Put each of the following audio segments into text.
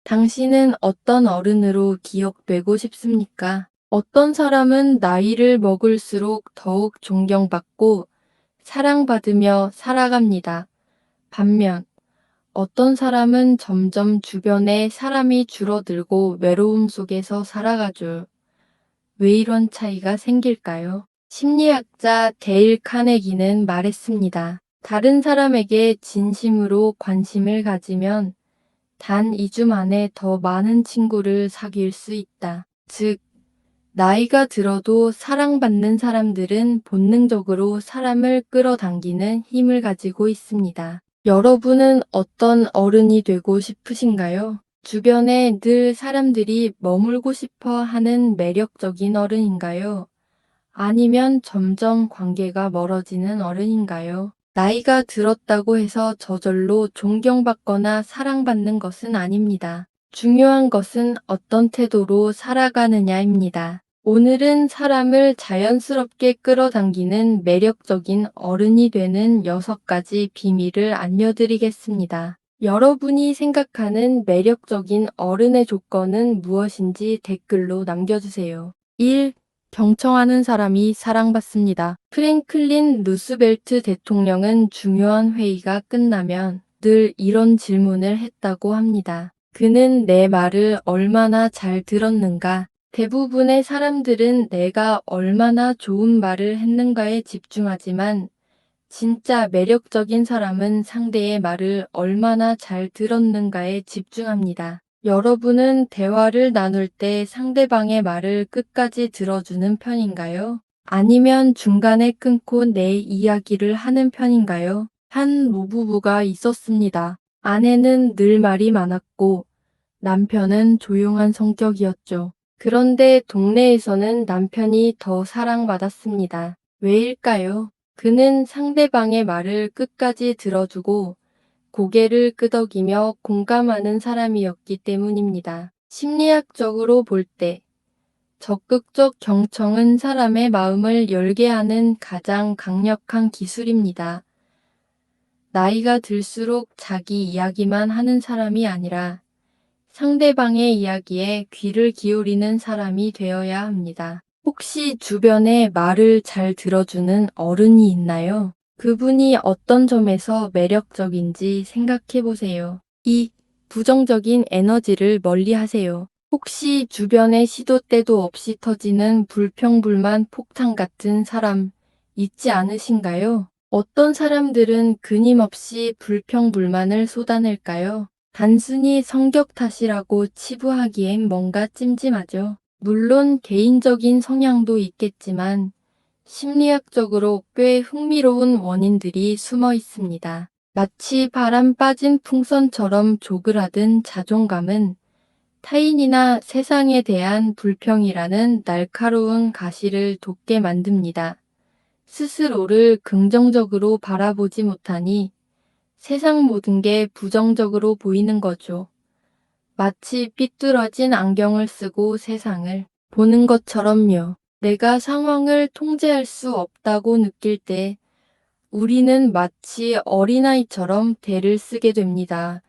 당신은 어떤 어른으로 기억되고 싶습니까? 어떤 사람은 나이를 먹을수록 더욱 존경받고 사랑받으며 살아갑니다. 반면 어떤 사람은 점점 주변에 사람이 줄어들고 외로움 속에서 살아가죠. 왜 이런 차이가 생길까요? 심리학자 데일 카네기는 말했습니다. 다른 사람에게 진심으로 관심을 가지면 단 2주 만에 더 많은 친구를 사귈 수 있다. 즉, 나이가 들어도 사랑받는 사람들은 본능적으로 사람을 끌어당기는 힘을 가지고 있습니다. 여러분은 어떤 어른이 되고 싶으신가요? 주변에 늘 사람들이 머물고 싶어 하는 매력적인 어른인가요? 아니면 점점 관계가 멀어지는 어른인가요? 나이가 들었다고 해서 저절로 존경받거나 사랑받는 것은 아닙니다. 중요한 것은 어떤 태도로 살아가느냐입니다. 오늘은 사람을 자연스럽게 끌어당기는 매력적인 어른이 되는 6가지 비밀을 알려드리겠습니다. 여러분이 생각하는 매력적인 어른의 조건은 무엇인지 댓글로 남겨주세요. 1. 경청하는 사람이 사랑받습니다. 프랭클린 루스벨트 대통령은 중요한 회의가 끝나면 늘 이런 질문을 했다고 합니다. 그는 내 말을 얼마나 잘 들었는가? 대부분의 사람들은 내가 얼마나 좋은 말을 했는가에 집중하지만 진짜 매력적인 사람은 상대의 말을 얼마나 잘 들었는가에 집중합니다. 여러분은 대화를 나눌 때 상대방의 말을 끝까지 들어주는 편인가요? 아니면 중간에 끊고 내 이야기를 하는 편인가요? 한 노부부가 있었습니다. 아내는 늘 말이 많았고 남편은 조용한 성격이었죠. 그런데 동네에서는 남편이 더 사랑받았습니다. 왜일까요? 그는 상대방의 말을 끝까지 들어주고 고개를 끄덕이며 공감하는 사람이었기 때문입니다. 심리학적으로 볼 때 적극적 경청은 사람의 마음을 열게 하는 가장 강력한 기술입니다. 나이가 들수록 자기 이야기만 하는 사람이 아니라 상대방의 이야기에 귀를 기울이는 사람이 되어야 합니다. 혹시 주변에 말을 잘 들어주는 어른이 있나요? 그분이 어떤 점에서 매력적인지 생각해 보세요. 2. 부정적인 에너지를 멀리 하세요. 혹시 주변에 시도 때도 없이 터지는 불평불만 폭탄 같은 사람 있지 않으신가요? 어떤 사람들은 끊임없이 불평불만을 쏟아낼까요? 단순히 성격 탓이라고 치부하기엔 뭔가 찜찜하죠. 물론 개인적인 성향도 있겠지만 심리학적으로 꽤 흥미로운 원인들이 숨어 있습니다. 마치 바람 빠진 풍선처럼 조그라든 자존감은 타인이나 세상에 대한 불평이라는 날카로운 가시를 돋게 만듭니다. 스스로를 긍정적으로 바라보지 못하니 세상 모든 게 부정적으로 보이는 거죠. 마치 삐뚤어진 안경을 쓰고 세상을 보는 것처럼요. 내가 상황을 통제할 수 없다고 느낄 때 우리는 마치 어린아이처럼 대를 쓰게 됩니다.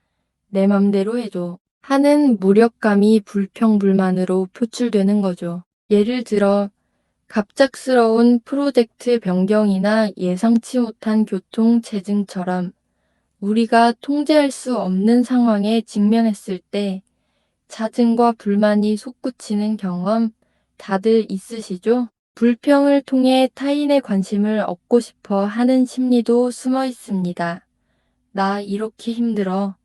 내 맘대로 해줘 하는 무력감이 불평불만으로 표출되는 거죠. 예를 들어 갑작스러운 프로젝트 변경이나 예상치 못한 교통체증처럼 우리가 통제할 수 없는 상황에 직면했을 때 자증과 불만이 솟구치는 경험 다들 있으시죠? 불평을 통해 타인의 관심을 얻고 싶어 하는 심리도 숨어 있습니다. 나 이렇게 힘들어.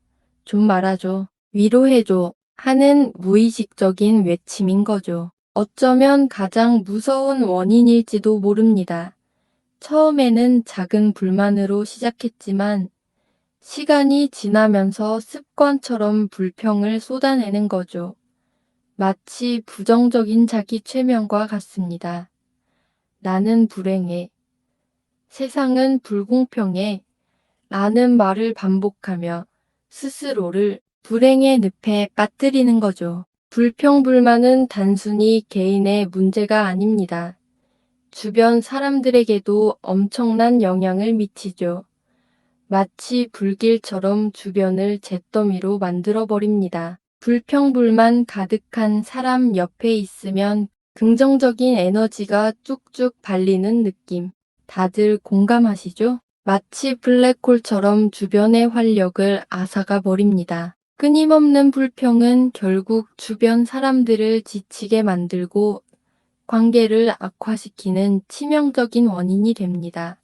좀 말아줘. 위로해줘. 하는 무의식적인 외침인 거죠. 어쩌면 가장 무서운 원인일지도 모릅니다. 처음에는 작은 불만으로 시작했지만 시간이 지나면서 습관처럼 불평을 쏟아내는 거죠. 마치 부정적인 자기 최면과 같습니다. 나는 불행해. 세상은 불공평해. 라는 말을 반복하며 스스로를 불행의 늪에 빠뜨리는 거죠. 불평불만은 단순히 개인의 문제가 아닙니다. 주변 사람들에게도 엄청난 영향을 미치죠. 마치 불길처럼 주변을 잿더미로 만들어버립니다. 불평불만 가득한 사람 옆에 있으면 긍정적인 에너지가 쭉쭉 발리는 느낌. 다들 공감하시죠? 마치 블랙홀처럼 주변의 활력을 앗아가 버립니다. 끊임없는 불평은 결국 주변 사람들을 지치게 만들고 관계를 악화시키는 치명적인 원인이 됩니다.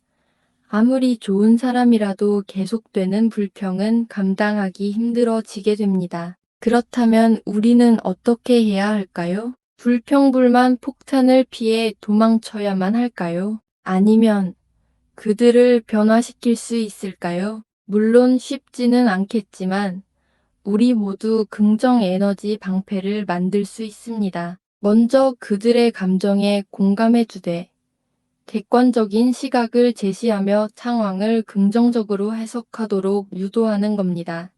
아무리 좋은 사람이라도 계속되는 불평은 감당하기 힘들어지게 됩니다. 그렇다면 우리는 어떻게 해야 할까요? 불평불만 폭탄을 피해 도망쳐야만 할까요? 아니면 그들을 변화시킬 수 있을까요? 물론 쉽지는 않겠지만 우리 모두 긍정 에너지 방패를 만들 수 있습니다. 먼저 그들의 감정에 공감해 주되 객관적인 시각을 제시하며 상황을 긍정적으로 해석하도록 유도하는 겁니다.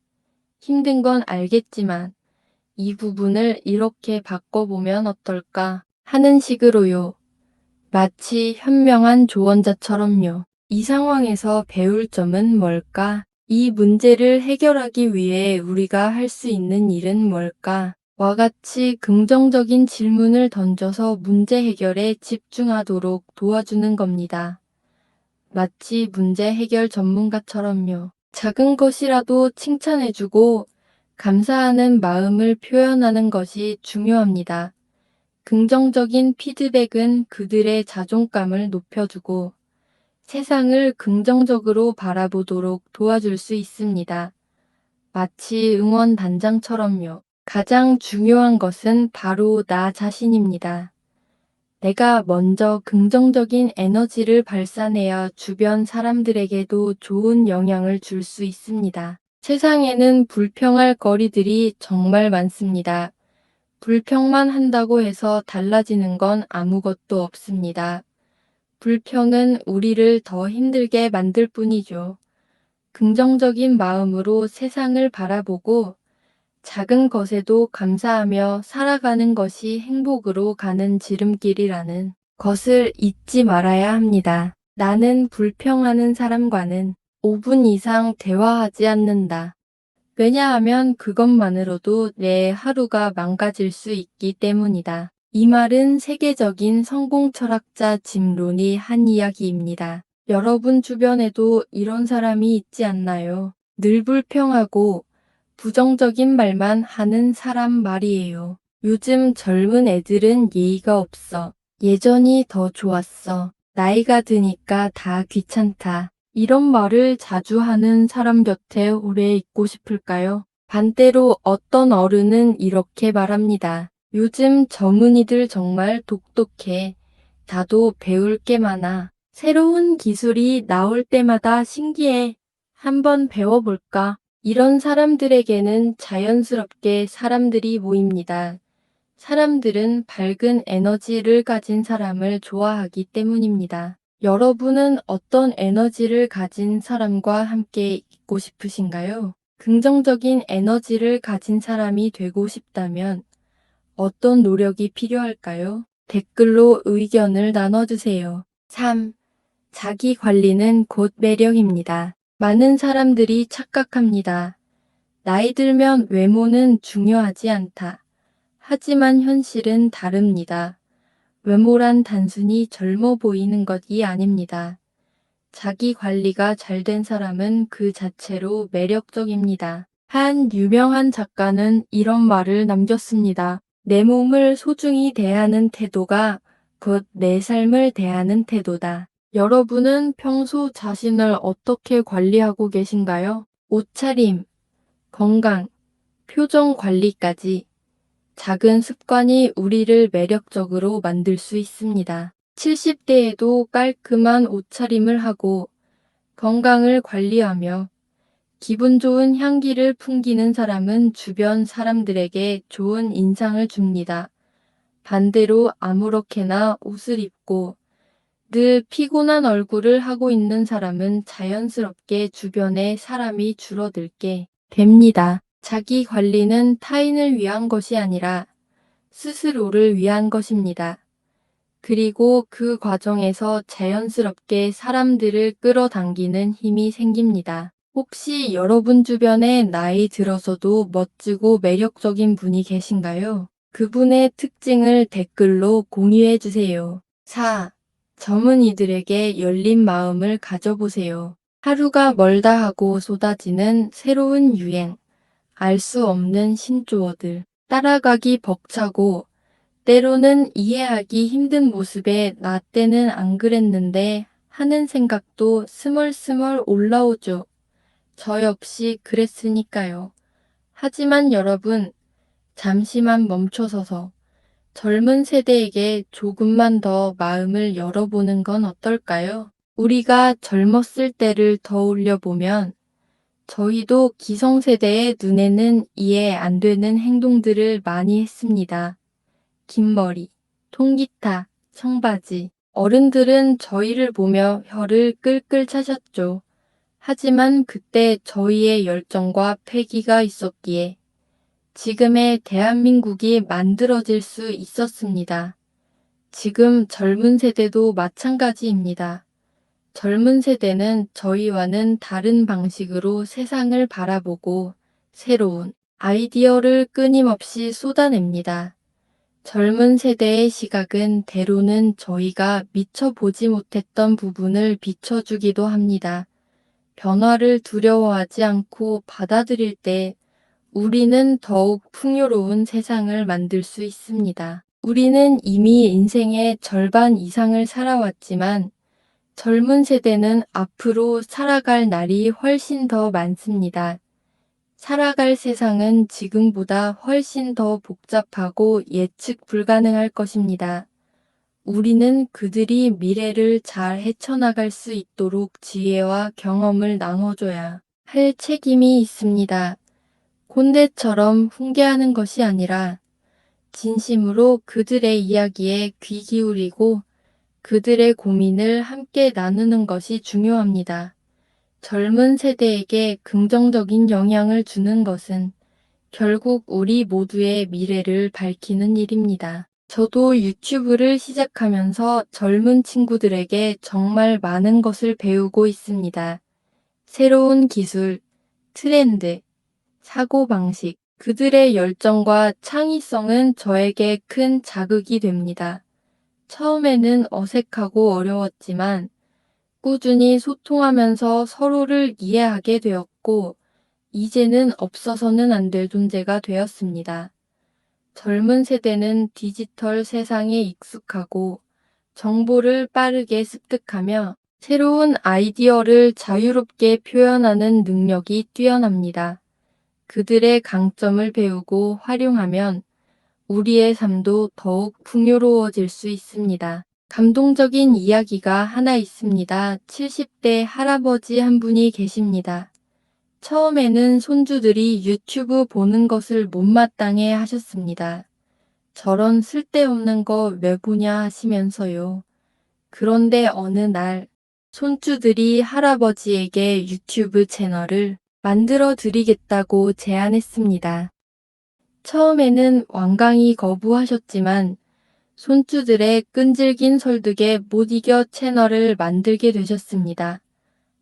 힘든 건 알겠지만 이 부분을 이렇게 바꿔보면 어떨까 하는 식으로요. 마치 현명한 조언자처럼요. 이 상황에서 배울 점은 뭘까? 이 문제를 해결하기 위해 우리가 할 수 있는 일은 뭘까? 와 같이 긍정적인 질문을 던져서 문제 해결에 집중하도록 도와주는 겁니다. 마치 문제 해결 전문가처럼요. 작은 것이라도 칭찬해주고 감사하는 마음을 표현하는 것이 중요합니다. 긍정적인 피드백은 그들의 자존감을 높여주고 세상을 긍정적으로 바라보도록 도와줄 수 있습니다. 마치 응원단장처럼요. 가장 중요한 것은 바로 나 자신입니다. 내가 먼저 긍정적인 에너지를 발산해야 주변 사람들에게도 좋은 영향을 줄 수 있습니다. 세상에는 불평할 거리들이 정말 많습니다. 불평만 한다고 해서 달라지는 건 아무것도 없습니다. 불평은 우리를 더 힘들게 만들 뿐이죠. 긍정적인 마음으로 세상을 바라보고 작은 것에도 감사하며 살아가는 것이 행복으로 가는 지름길이라는 것을 잊지 말아야 합니다. 나는 불평하는 사람과는 5분 이상 대화하지 않는다. 왜냐하면 그것만으로도 내 하루가 망가질 수 있기 때문이다. 이 말은 세계적인 성공 철학자 짐 론이 한 이야기입니다. 여러분 주변에도 이런 사람이 있지 않나요? 늘 불평하고 부정적인 말만 하는 사람 말이에요. 요즘 젊은 애들은 예의가 없어. 예전이 더 좋았어. 나이가 드니까 다 귀찮다. 이런 말을 자주 하는 사람 곁에 오래 있고 싶을까요? 반대로 어떤 어른은 이렇게 말합니다. 요즘 젊은이들 정말 똑똑해. 나도 배울 게 많아. 새로운 기술이 나올 때마다 신기해. 한번 배워볼까? 이런 사람들에게는 자연스럽게 사람들이 모입니다. 사람들은 밝은 에너지를 가진 사람을 좋아하기 때문입니다. 여러분은 어떤 에너지를 가진 사람과 함께 있고 싶으신가요? 긍정적인 에너지를 가진 사람이 되고 싶다면 어떤 노력이 필요할까요? 댓글로 의견을 나눠주세요. 3. 자기 관리는 곧 매력입니다. 많은 사람들이 착각합니다. 나이 들면 외모는 중요하지 않다. 하지만 현실은 다릅니다. 외모란 단순히 젊어 보이는 것이 아닙니다. 자기 관리가 잘 된 사람은 그 자체로 매력적입니다. 한 유명한 작가는 이런 말을 남겼습니다. 내 몸을 소중히 대하는 태도가 곧 내 삶을 대하는 태도다. 여러분은 평소 자신을 어떻게 관리하고 계신가요? 옷차림, 건강, 표정 관리까지 작은 습관이 우리를 매력적으로 만들 수 있습니다. 70대에도 깔끔한 옷차림을 하고 건강을 관리하며 기분 좋은 향기를 풍기는 사람은 주변 사람들에게 좋은 인상을 줍니다. 반대로 아무렇게나 옷을 입고 늘 피곤한 얼굴을 하고 있는 사람은 자연스럽게 주변에 사람이 줄어들게 됩니다. 자기 관리는 타인을 위한 것이 아니라 스스로를 위한 것입니다. 그리고 그 과정에서 자연스럽게 사람들을 끌어당기는 힘이 생깁니다. 혹시 여러분 주변에 나이 들어서도 멋지고 매력적인 분이 계신가요? 그분의 특징을 댓글로 공유해 주세요. 4. 젊은이들에게 열린 마음을 가져보세요. 하루가 멀다 하고 쏟아지는 새로운 유행, 알 수 없는 신조어들, 따라가기 벅차고 때로는 이해하기 힘든 모습에 나 때는 안 그랬는데 하는 생각도 스멀스멀 올라오죠. 저 역시 그랬으니까요. 하지만 여러분, 잠시만 멈춰서서 젊은 세대에게 조금만 더 마음을 열어보는 건 어떨까요? 우리가 젊었을 때를 떠올려 보면 저희도 기성세대의 눈에는 이해 안 되는 행동들을 많이 했습니다. 긴 머리, 통기타, 청바지. 어른들은 저희를 보며 혀를 끌끌 차셨죠. 하지만 그때 저희의 열정과 패기가 있었기에 지금의 대한민국이 만들어질 수 있었습니다. 지금 젊은 세대도 마찬가지입니다. 젊은 세대는 저희와는 다른 방식으로 세상을 바라보고 새로운 아이디어를 끊임없이 쏟아냅니다. 젊은 세대의 시각은 때로는 저희가 미처 보지 못했던 부분을 비춰주기도 합니다. 변화를 두려워하지 않고 받아들일 때 우리는 더욱 풍요로운 세상을 만들 수 있습니다. 우리는 이미 인생의 절반 이상을 살아왔지만 젊은 세대는 앞으로 살아갈 날이 훨씬 더 많습니다. 살아갈 세상은 지금보다 훨씬 더 복잡하고 예측 불가능할 것입니다. 우리는 그들이 미래를 잘 헤쳐나갈 수 있도록 지혜와 경험을 나눠줘야 할 책임이 있습니다. 꼰대처럼 훈계하는 것이 아니라 진심으로 그들의 이야기에 귀 기울이고 그들의 고민을 함께 나누는 것이 중요합니다. 젊은 세대에게 긍정적인 영향을 주는 것은 결국 우리 모두의 미래를 밝히는 일입니다. 저도 유튜브를 시작하면서 젊은 친구들에게 정말 많은 것을 배우고 있습니다. 새로운 기술, 트렌드, 사고방식, 그들의 열정과 창의성은 저에게 큰 자극이 됩니다. 처음에는 어색하고 어려웠지만 꾸준히 소통하면서 서로를 이해하게 되었고, 이제는 없어서는 안 될 존재가 되었습니다. 젊은 세대는 디지털 세상에 익숙하고 정보를 빠르게 습득하며 새로운 아이디어를 자유롭게 표현하는 능력이 뛰어납니다. 그들의 강점을 배우고 활용하면 우리의 삶도 더욱 풍요로워질 수 있습니다. 감동적인 이야기가 하나 있습니다. 70대 할아버지 한 분이 계십니다. 처음에는 손주들이 유튜브 보는 것을 못마땅해 하셨습니다. 저런 쓸데없는 거 왜 보냐 하시면서요. 그런데 어느 날 손주들이 할아버지에게 유튜브 채널을 만들어 드리겠다고 제안했습니다. 처음에는 완강히 거부하셨지만 손주들의 끈질긴 설득에 못 이겨 채널을 만들게 되셨습니다.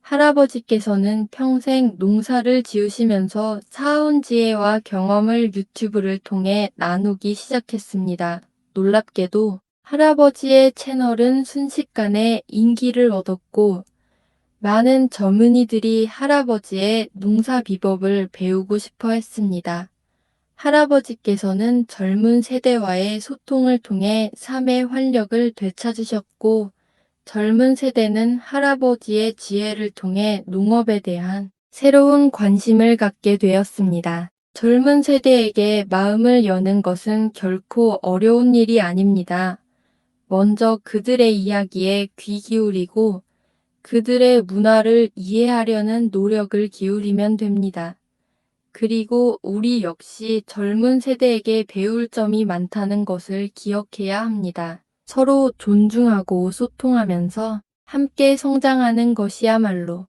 할아버지께서는 평생 농사를 지으시면서 쌓아온 지혜와 경험을 유튜브를 통해 나누기 시작했습니다. 놀랍게도 할아버지의 채널은 순식간에 인기를 얻었고 많은 젊은이들이 할아버지의 농사 비법을 배우고 싶어 했습니다. 할아버지께서는 젊은 세대와의 소통을 통해 삶의 활력을 되찾으셨고 젊은 세대는 할아버지의 지혜를 통해 농업에 대한 새로운 관심을 갖게 되었습니다. 젊은 세대에게 마음을 여는 것은 결코 어려운 일이 아닙니다. 먼저 그들의 이야기에 귀 기울이고 그들의 문화를 이해하려는 노력을 기울이면 됩니다. 그리고 우리 역시 젊은 세대에게 배울 점이 많다는 것을 기억해야 합니다. 서로 존중하고 소통하면서 함께 성장하는 것이야말로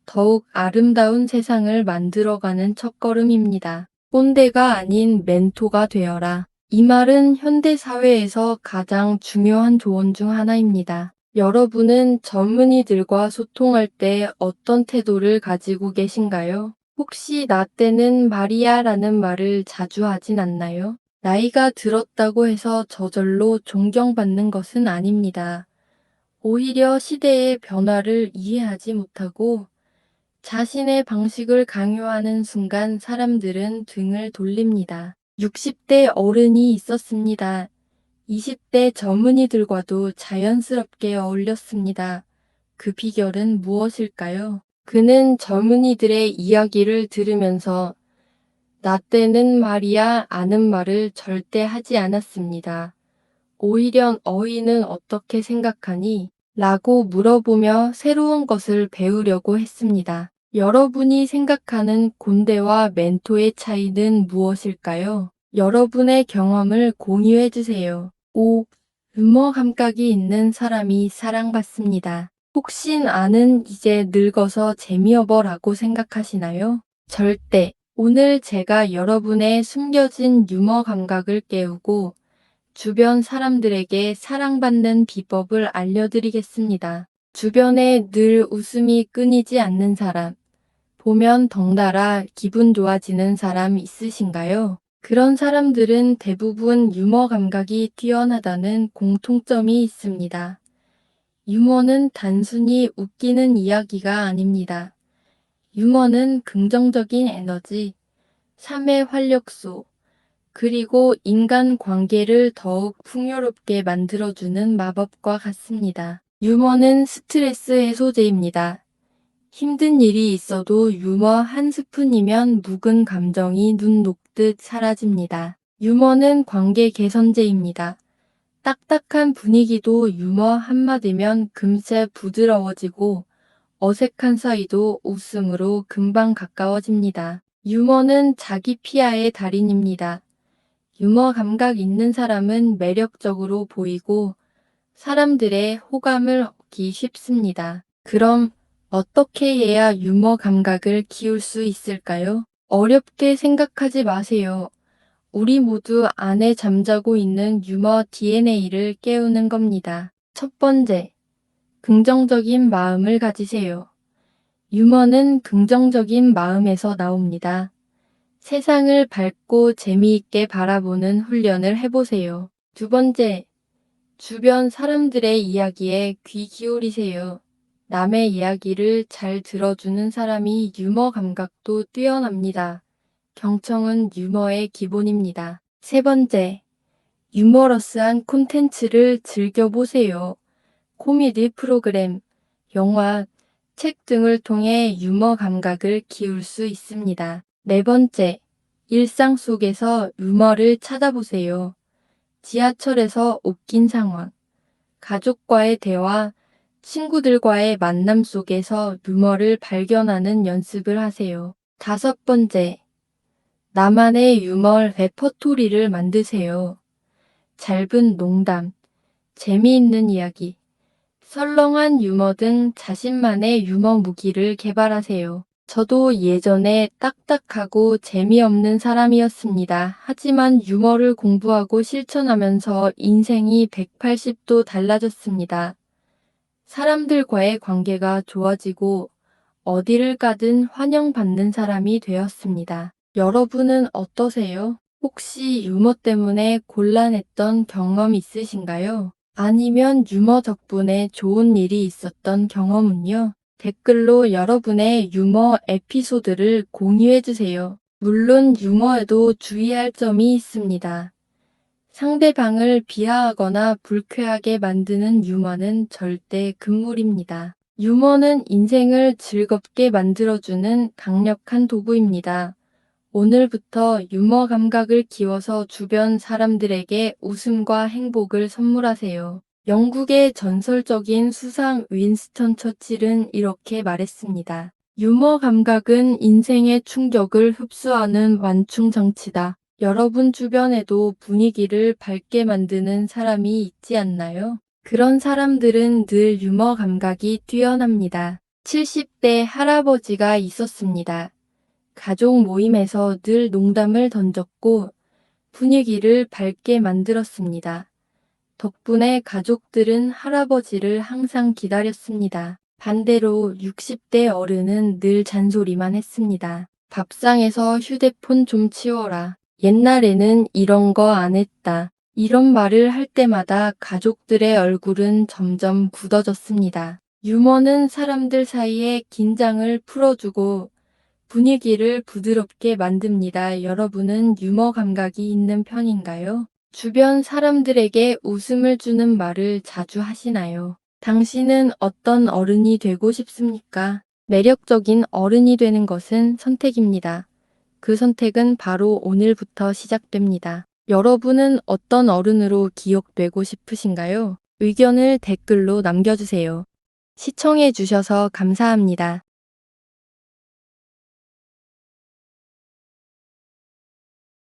더욱 아름다운 세상을 만들어가는 첫걸음입니다. 꼰대가 아닌 멘토가 되어라. 이 말은 현대 사회에서 가장 중요한 조언 중 하나입니다. 여러분은 젊은이들과 소통할 때 어떤 태도를 가지고 계신가요? 혹시 나 때는 말이야라는 말을 자주 하진 않나요? 나이가 들었다고 해서 저절로 존경받는 것은 아닙니다. 오히려 시대의 변화를 이해하지 못하고 자신의 방식을 강요하는 순간 사람들은 등을 돌립니다. 60대 어른이 있었습니다. 20대 젊은이들과도 자연스럽게 어울렸습니다. 그 비결은 무엇일까요? 그는 젊은이들의 이야기를 들으면서 나 때는 말이야 아는 말을 절대 하지 않았습니다. 오히려 어휘는 어떻게 생각하니? 라고 물어보며 새로운 것을 배우려고 했습니다. 여러분이 생각하는 곤대와 멘토의 차이는 무엇일까요? 여러분의 경험을 공유해 주세요. 5. 유머 감각이 있는 사람이 사랑받습니다. 혹시 나는 이제 늙어서 재미없어라고 생각하시나요? 절대. 오늘 제가 여러분의 숨겨진 유머 감각을 깨우고 주변 사람들에게 사랑받는 비법을 알려드리겠습니다. 주변에 늘 웃음이 끊이지 않는 사람, 보면 덩달아 기분 좋아지는 사람 있으신가요? 그런 사람들은 대부분 유머 감각이 뛰어나다는 공통점이 있습니다. 유머는 단순히 웃기는 이야기가 아닙니다. 유머는 긍정적인 에너지, 삶의 활력소, 그리고 인간 관계를 더욱 풍요롭게 만들어주는 마법과 같습니다. 유머는 스트레스 해소제입니다. 힘든 일이 있어도 유머 한 스푼이면 묵은 감정이 눈 녹듯 사라집니다. 유머는 관계 개선제입니다. 딱딱한 분위기도 유머 한마디면 금세 부드러워지고 어색한 사이도 웃음으로 금방 가까워집니다. 유머는 자기 피아의 달인입니다. 유머 감각 있는 사람은 매력적으로 보이고 사람들의 호감을 얻기 쉽습니다. 그럼 어떻게 해야 유머 감각을 키울 수 있을까요? 어렵게 생각하지 마세요. 우리 모두 안에 잠자고 있는 유머 DNA를 깨우는 겁니다. 첫 번째, 긍정적인 마음을 가지세요. 유머는 긍정적인 마음에서 나옵니다. 세상을 밝고 재미있게 바라보는 훈련을 해보세요. 두 번째, 주변 사람들의 이야기에 귀 기울이세요. 남의 이야기를 잘 들어주는 사람이 유머 감각도 뛰어납니다. 경청은 유머의 기본입니다. 세 번째, 유머러스한 콘텐츠를 즐겨보세요. 코미디 프로그램, 영화, 책 등을 통해 유머 감각을 키울 수 있습니다. 네 번째, 일상 속에서 유머를 찾아보세요. 지하철에서 웃긴 상황, 가족과의 대화, 친구들과의 만남 속에서 유머를 발견하는 연습을 하세요. 다섯 번째, 나만의 유머 레퍼토리를 만드세요. 짧은 농담, 재미있는 이야기, 설렁한 유머 등 자신만의 유머 무기를 개발하세요. 저도 예전에 딱딱하고 재미없는 사람이었습니다. 하지만 유머를 공부하고 실천하면서 인생이 180도 달라졌습니다. 사람들과의 관계가 좋아지고 어디를 가든 환영받는 사람이 되었습니다. 여러분은 어떠세요? 혹시 유머 때문에 곤란했던 경험 있으신가요? 아니면 유머 덕분에 좋은 일이 있었던 경험은요? 댓글로 여러분의 유머 에피소드를 공유해주세요. 물론 유머에도 주의할 점이 있습니다. 상대방을 비하하거나 불쾌하게 만드는 유머는 절대 금물입니다. 유머는 인생을 즐겁게 만들어주는 강력한 도구입니다. 오늘부터 유머 감각을 키워서 주변 사람들에게 웃음과 행복을 선물하세요. 영국의 전설적인 수상 윈스턴 처칠은 이렇게 말했습니다. 유머 감각은 인생의 충격을 흡수하는 완충 장치다. 여러분 주변에도 분위기를 밝게 만드는 사람이 있지 않나요? 그런 사람들은 늘 유머 감각이 뛰어납니다. 70대 할아버지가 있었습니다. 가족 모임에서 늘 농담을 던졌고 분위기를 밝게 만들었습니다. 덕분에 가족들은 할아버지를 항상 기다렸습니다. 반대로 60대 어른은 늘 잔소리만 했습니다. 밥상에서 휴대폰 좀 치워라. 옛날에는 이런 거 안 했다. 이런 말을 할 때마다 가족들의 얼굴은 점점 굳어졌습니다. 유머는 사람들 사이의 긴장을 풀어주고 분위기를 부드럽게 만듭니다. 여러분은 유머 감각이 있는 편인가요? 주변 사람들에게 웃음을 주는 말을 자주 하시나요? 당신은 어떤 어른이 되고 싶습니까? 매력적인 어른이 되는 것은 선택입니다. 그 선택은 바로 오늘부터 시작됩니다. 여러분은 어떤 어른으로 기억되고 싶으신가요? 의견을 댓글로 남겨주세요. 시청해 주셔서 감사합니다.